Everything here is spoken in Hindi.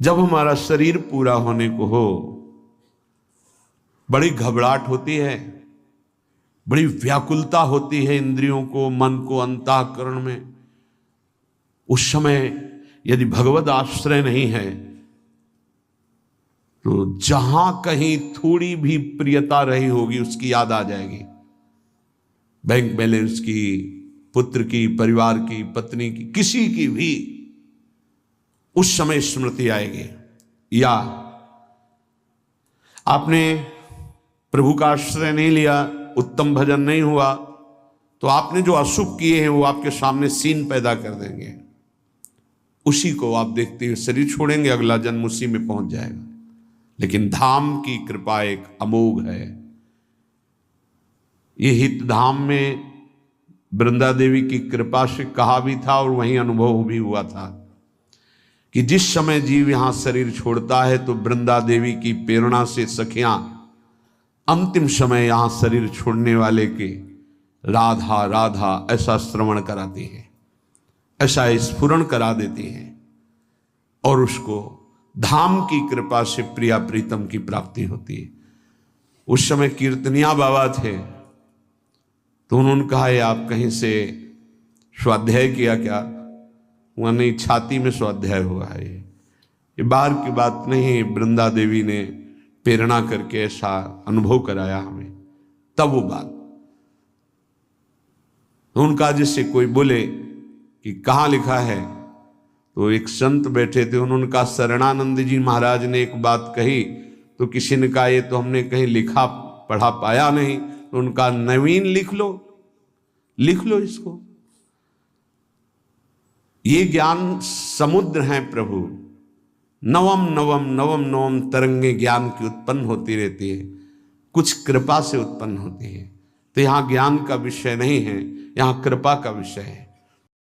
जब हमारा शरीर पूरा होने को हो, बड़ी घबराहट होती है, बड़ी व्याकुलता होती है इंद्रियों को, मन को, अंतःकरण में। उस समय यदि भगवद आश्रय नहीं है तो जहां कहीं थोड़ी भी प्रियता रही होगी उसकी याद आ जाएगी। बैंक बैलेंस की, पुत्र की, परिवार की, पत्नी की, किसी की भी उस समय स्मृति आएगी। या आपने प्रभु का आश्रय नहीं लिया, उत्तम भजन नहीं हुआ, तो आपने जो अशुभ किए हैं वो आपके सामने सीन पैदा कर देंगे। उसी को आप देखते हुए शरीर छोड़ेंगे, अगला जन्म उसी में पहुंच जाएगा। लेकिन धाम की कृपा एक अमोघ है। ये हित धाम में वृंदा देवी की कृपा से कहा भी था और वहीं अनुभव भी हुआ था कि जिस समय जीव यहां शरीर छोड़ता है तो वृंदा देवी की प्रेरणा से सखियां अंतिम समय यहां शरीर छोड़ने वाले के राधा राधा ऐसा श्रवण कराती हैं, ऐसा स्फुरण करा देती हैं और उसको धाम की कृपा से प्रिया प्रीतम की प्राप्ति होती है। उस समय कीर्तनिया बाबा थे तो उन्होंने कहा ये आप कहीं से स्वाध्याय किया क्या? वह नहीं, छाती में स्वाध्याय हुआ है। ये बाहर की बात नहीं, वृंदा देवी ने प्रेरणा करके ऐसा अनुभव कराया हमें, तब वो बात। तो उनका जिससे कोई बोले कि कहाँ लिखा है, तो एक संत बैठे थे, उन्होंने कहा शरणानंद जी महाराज ने एक बात कही, तो किसी ने कहा ये तो हमने कहीं लिखा पढ़ा पाया नहीं, तो उनका नवीन लिख लो इसको। ये ज्ञान समुद्र हैं प्रभु, नवम नवम नवम नवम तरंगे ज्ञान की उत्पन्न होती रहती है, कुछ कृपा से उत्पन्न होती है। तो यहाँ ज्ञान का विषय नहीं है, यहाँ कृपा का विषय है।